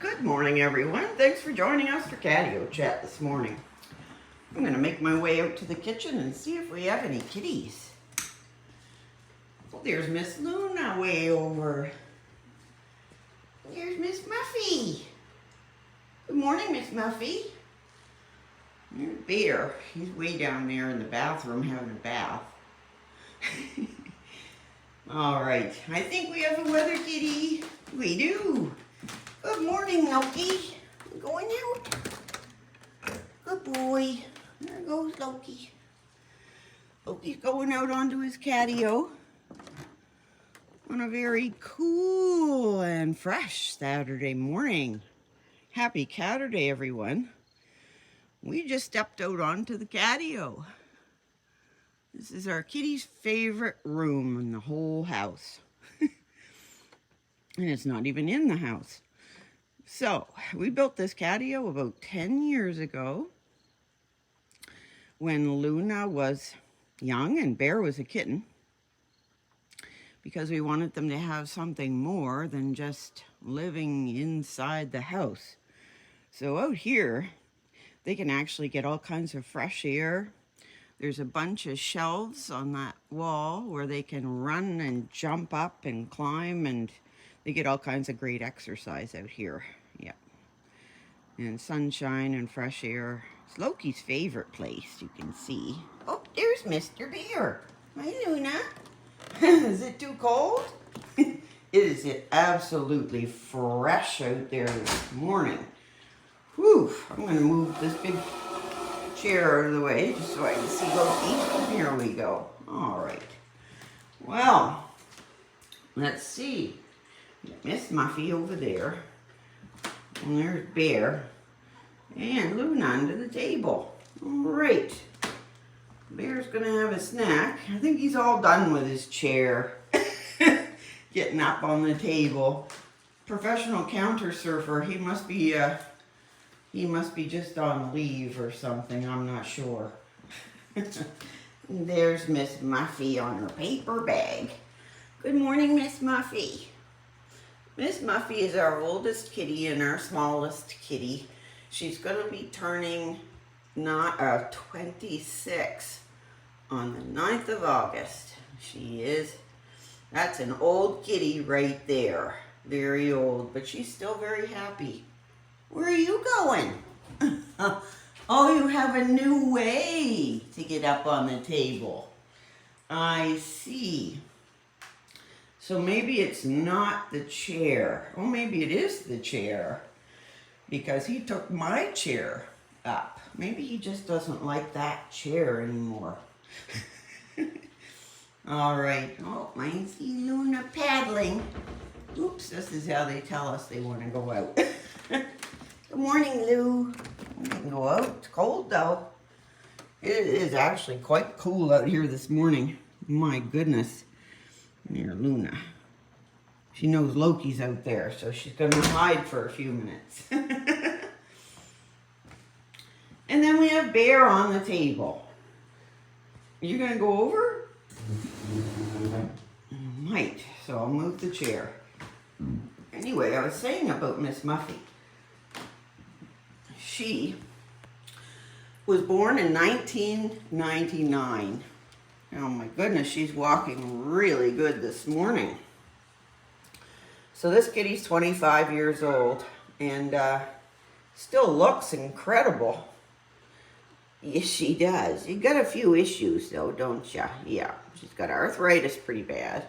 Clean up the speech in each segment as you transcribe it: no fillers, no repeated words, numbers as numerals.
Good morning, everyone. Thanks for joining us for Catio Chat this morning. I'm going to make my way out to the kitchen and see if we have any kitties. Well, there's Miss Luna way over. There's Miss Muffy. Good morning, Miss Muffy. There's Bear. He's way down there in the bathroom having a bath. All right, I think we have a weather kitty. We do. Good morning, Loki. Going out. Good boy. There goes Loki. Loki's going out onto his catio on a very cool and fresh Saturday morning. Happy Catterday, everyone. We just stepped out onto the catio. This is our kitty's favorite room in the whole house. And it's not even in the house. So, we built this catio about 10 years ago when Luna was young and Bear was a kitten, because we wanted them to have something more than just living inside the house. So out here, they can actually get all kinds of fresh air. There's a bunch of shelves on that wall where they can run and jump up and climb, and they get all kinds of great exercise out here. Yeah. And sunshine and fresh air. It's Loki's favorite place, you can see. Oh, there's Mr. Bear. Hi, Luna. Is it too cold? It is absolutely fresh out there this morning. Whew, I'm going to move this big chair out of the way just so I can see Loki. Here we go. All right. Well, let's see. Miss Muffy over there. And there's Bear. And Luna under the table. All right. Bear's going to have a snack. I think he's all done with his chair. Getting up on the table. Professional counter surfer. He must be just on leave or something. I'm not sure. There's Miss Muffy on her paper bag. Good morning, Miss Muffy. Miss Muffy is our oldest kitty and our smallest kitty. She's going to be turning 26 on the 9th of August. She is. That's an old kitty right there. Very old, but she's still very happy. Where are you going? Oh, you have a new way to get up on the table. I see. So maybe it's not the chair. Oh, maybe it is the chair, because he took my chair up. Maybe he just doesn't like that chair anymore. All right. Oh, I see Luna paddling. Oops, this is how they tell us they want to go out. Good morning, Lou. We can go out. It's cold, though. It is actually quite cool out here this morning. My goodness. There, Luna. She knows Loki's out there, so she's going to hide for a few minutes. And then we have Bear on the table. You're going to go over? I might, so I'll move the chair. Anyway, I was saying about Miss Muffy. She was born in 1999. Oh my goodness, she's walking really good this morning. So this kitty's 25 years old and still looks incredible. Yes, she does. You got a few issues though, don't you? Yeah, she's got arthritis pretty bad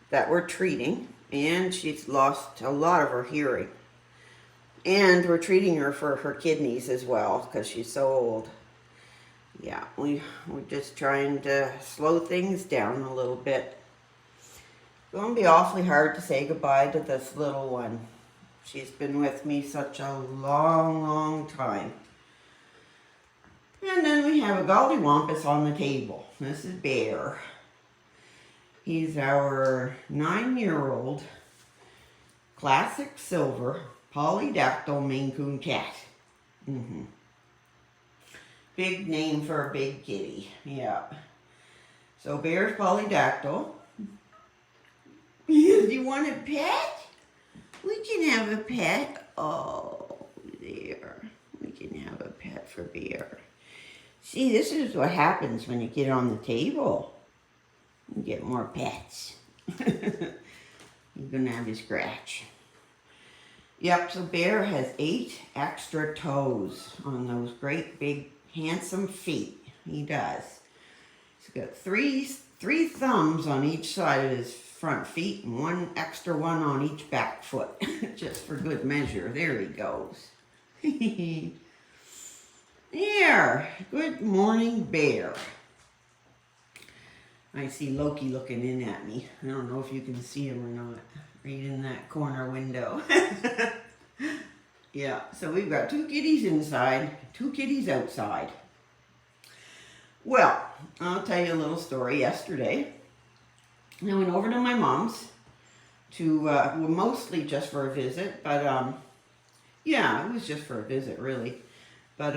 that we're treating, and she's lost a lot of her hearing. And we're treating her for her kidneys as well because she's so old. Yeah, we're just trying to slow things down a little bit. It's going to be awfully hard to say goodbye to this little one. She's been with me such a long, long time. And then we have a gollywampus on the table. This is Bear. He's our 9-year-old classic silver polyactyl mainecoon cat. Big name for a big kitty. Yeah. So Bear's polydactyl. Do you want a pet? We can have a pet. Oh, there. We can have a pet for Bear. See, this is what happens when you get on the table. You get more pets. You're gonna have a scratch. Yep, so Bear has 8 extra toes on those great big handsome feet. He does. He's got three thumbs on each side of his front feet and 1 extra one on each back foot. Just for good measure. There he goes. There. Good morning, Bear. I see Loki looking in at me. I don't know if you can see him or not. Right in that corner window. Yeah, so we've got 2 kitties inside, 2 kitties outside. Well, I'll tell you a little story. Yesterday, I went over to my mom's to, well, mostly just for a visit, but, yeah, it was just for a visit, really. But,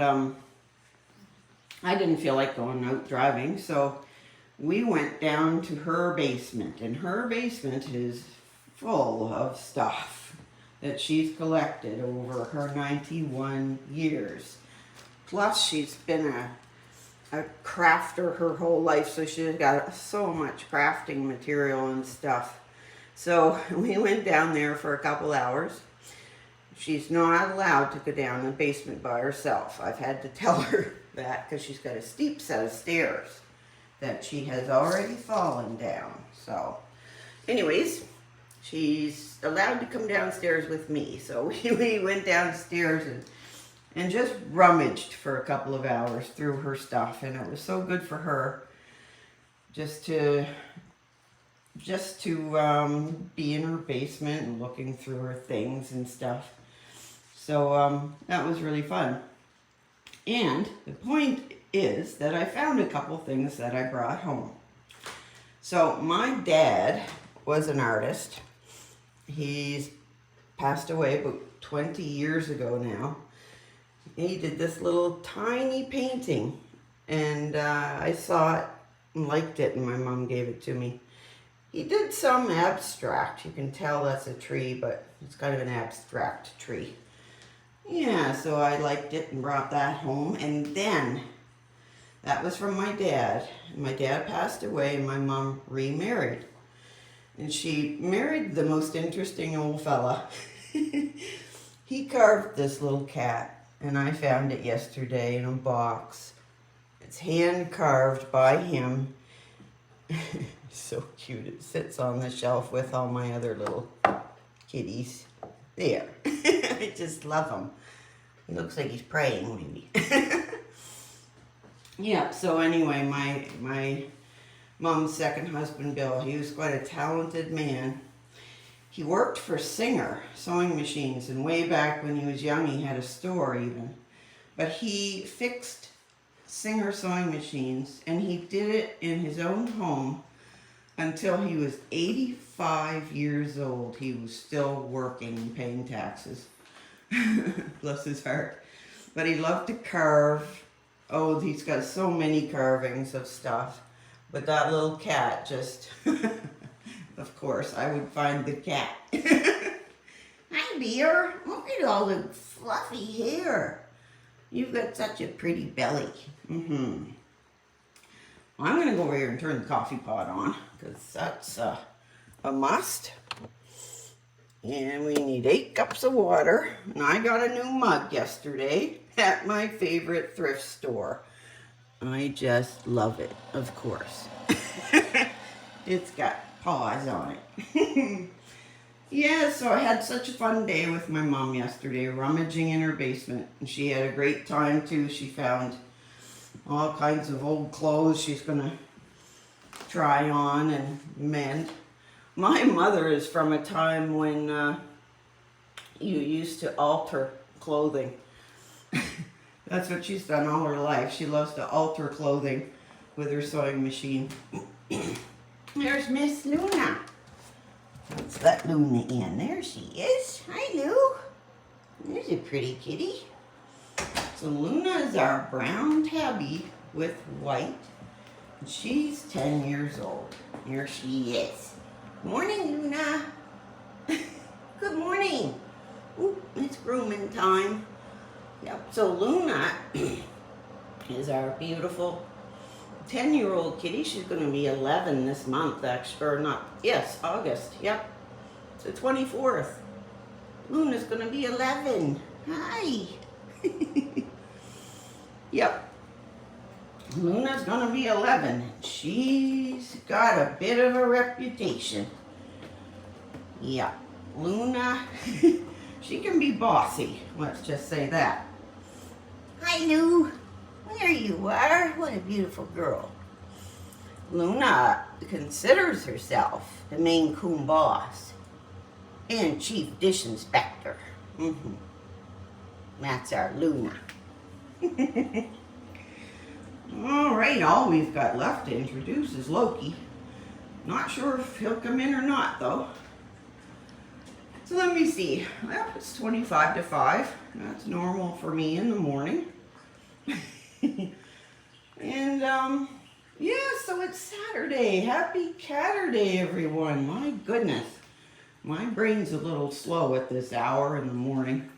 I didn't feel like going out driving, so we went down to her basement, and her basement is full of stuff that she's collected over her 91 years. Plus, she's been a crafter her whole life, so she's got so much crafting material and stuff. So we went down there for a couple hours. She's not allowed to go down the basement by herself. I've had to tell her that because she's got a steep set of stairs that she has already fallen down. So anyways, she's allowed to come downstairs with me. So we went downstairs and just rummaged for a couple of hours through her stuff, and it was so good for her just to be in her basement and looking through her things and stuff. So that was really fun. And the point is that I found a couple things that I brought home. So my dad was an artist. He's passed away about 20 years ago now. He did this little tiny painting, and I saw it and liked it, and my mom gave it to me. He did some abstract. You can tell that's a tree, but it's kind of an abstract tree. Yeah, so I liked it and brought that home. And then, that was from my dad. My dad passed away and my mom remarried. And she married the most interesting old fella. He carved this little cat, and I found it yesterday in a box. It's hand carved by him. So cute. It sits on the shelf with all my other little kitties. There. I just love him. He looks like he's praying, maybe. Yeah, so anyway, my mom's second husband, Bill, he was quite a talented man. He worked for Singer sewing machines, and way back when he was young, he had a store even. But he fixed Singer sewing machines, and he did it in his own home until he was 85 years old. He was still working and paying taxes. Bless his heart. But he loved to carve. Oh, he's got so many carvings of stuff. But that little cat just, of course, I would find the cat. Hi, Bear. Look at all the fluffy hair. You've got such a pretty belly. Well, I'm going to go over here and turn the coffee pot on, because that's a must. And we need 8 cups of water. And I got a new mug yesterday at my favorite thrift store. I just love it, of course. It's got paws on it. Yeah, so I had such a fun day with my mom yesterday, rummaging in her basement. And she had a great time too. She found all kinds of old clothes she's going to try on and mend. My mother is from a time when you used to alter clothing. That's what she's done all her life. She loves to alter clothing with her sewing machine. There's Miss Luna. Let's let Luna in. There she is. Hi, Lou. There's a pretty kitty. So Luna is our brown tabby with white. She's 10 years old. Here she is. Morning, Luna. Good morning. Oop, it's grooming time. Yep, so Luna is our beautiful 10-year-old kitty. She's going to be 11 this month, actually, or not, yes, August, yep. It's the 24th. Luna's going to be 11. Hi. Yep. Luna's going to be 11. She's got a bit of a reputation. Yeah. Luna, she can be bossy. Let's just say that. Hi, Lou. There you are. What a beautiful girl. Luna considers herself the mainecoon boss and chief dish inspector. That's our Luna. All right, all we've got left to introduce is Loki. Not sure if he'll come in or not, though. So let me see. Well, it's 25 to 5. That's normal for me in the morning. And, yeah, so it's Saturday. Happy Catterday, everyone. My goodness. My brain's a little slow at this hour in the morning.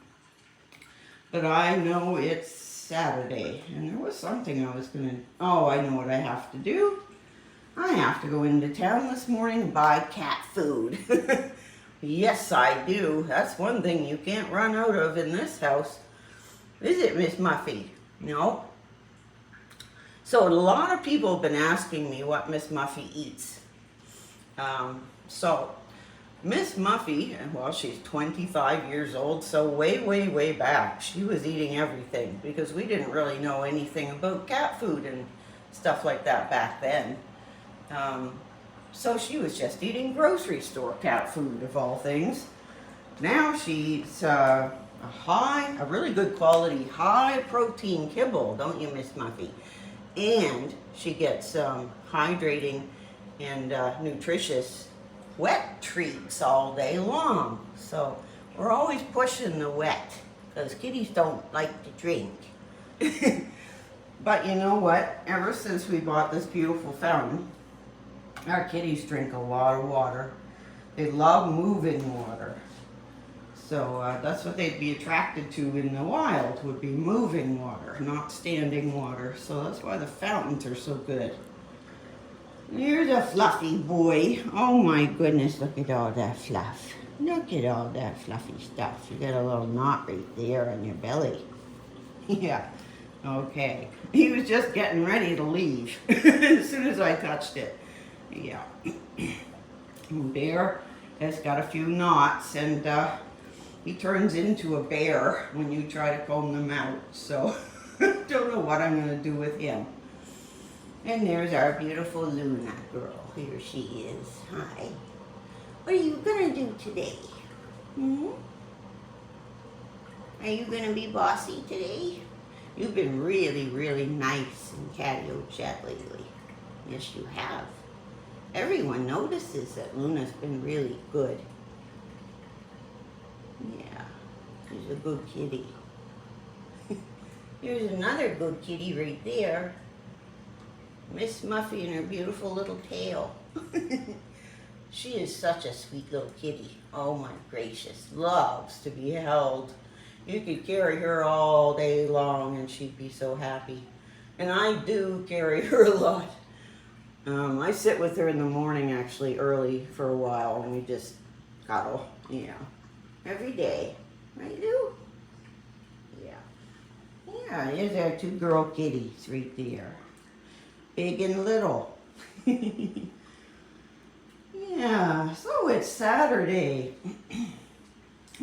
But I know it's Saturday. And there was something I was going to... Oh, I know what I have to do. I have to go into town this morning and buy cat food. Yes, I do. That's one thing you can't run out of in this house. Is it, Miss Muffy? No. So a lot of people have been asking me what Miss Muffy eats. So Miss Muffy, well, she's 25 years old, so way back, she was eating everything because we didn't really know anything about cat food and stuff like that back then. So she was just eating grocery store cat food, of all things. Now she eats a really good quality, high protein kibble, don't you, Miss Muffy? And she gets hydrating and nutritious wet treats all day long. So we're always pushing the wet because kitties don't like to drink. But you know what? Ever since we bought this beautiful fountain, our kitties drink a lot of water. They love moving water. So that's what they'd be attracted to in the wild, would be moving water, not standing water. So that's why the fountains are so good. Here's a fluffy boy. Oh my goodness, look at all that fluff. Look at all that fluffy stuff. You got a little knot right there on your belly. Yeah, okay. He was just getting ready to leave as soon as I touched it. Yeah. Bear has got a few knots, and he turns into a bear when you try to comb them out. So don't know what I'm going to do with him. And there's our beautiful Luna girl. Here she is. Hi. What are you going to do today? Are you going to be bossy today? You've been really nice in Catio Chat lately. Yes, you have. Everyone notices that Luna's been really good. Yeah, she's a good kitty. Here's another good kitty right there. Miss Muffy and her beautiful little tail. She is such a sweet little kitty. Oh my gracious, loves to be held. You could carry her all day long and she'd be so happy. And I do carry her a lot. I sit with her in the morning, actually, early for a while, and we just cuddle, yeah, every day. Right, Lou? Yeah. Yeah, here's our two girl kitties right there. Big and little. Yeah, so it's Saturday.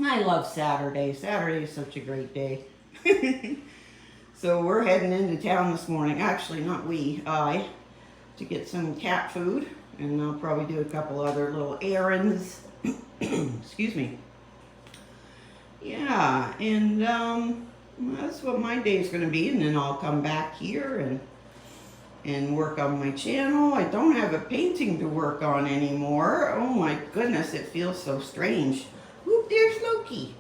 I love Saturday. Saturday is such a great day. So we're heading into town this morning. Actually, not we, I. To get some cat food, and I'll probably do a couple other little errands. Excuse me. Yeah, and that's what my day's going to be, and then I'll come back here and work on my channel. I don't have a painting to work on anymore. Oh my goodness, it feels so strange. Oop, there's Loki.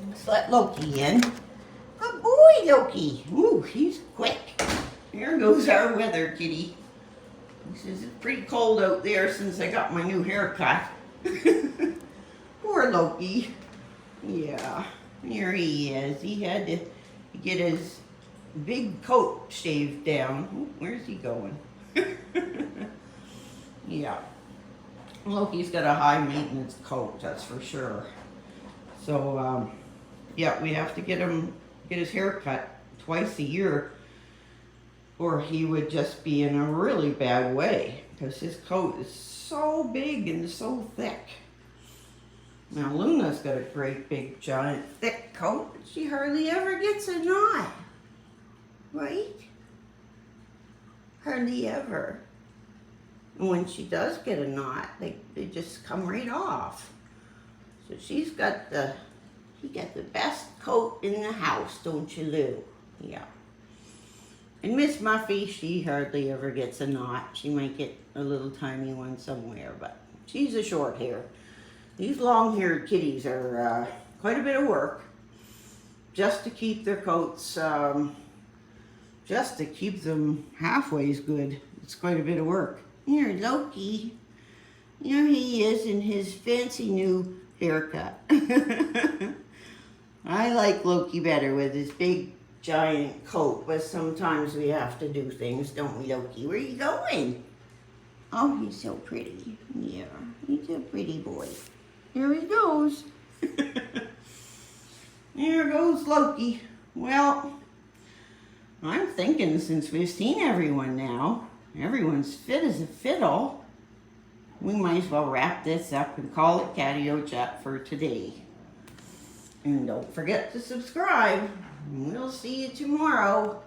Let's let Loki in. Good boy, Loki. Ooh, he's quick. Here goes our weather kitty. He says it's pretty cold out there since I got my new haircut. Poor Poor Loki. Yeah, here he is. He had to get his big coat shaved down. Ooh, where's he going? Yeah. Loki's got a high maintenance coat, that's for sure. So, yeah, we have to get his hair cut twice a year, or he would just be in a really bad way because his coat is so big and so thick. Now Luna's got a great big giant thick coat, but she hardly ever gets a knot, right? Hardly ever. And when she does get a knot, they just come right off. So she got the best coat in the house, don't you, Lou? Yeah. And Miss Muffy, she hardly ever gets a knot. She might get a little tiny one somewhere, but she's a short hair. These long-haired kitties are quite a bit of work just to keep their coats, just to keep them halfway as good. It's quite a bit of work. Here, Loki. Here he is in his fancy new haircut. I like Loki better with his big giant coat, but sometimes we have to do things, don't we, Loki? Where are you going? Oh, he's so pretty. Yeah, he's a pretty boy. Here he goes. There goes Loki. Well, I'm thinking since we've seen everyone now, everyone's fit as a fiddle, we might as well wrap this up and call it Catio Chat for today. And don't forget to subscribe. We'll see you tomorrow.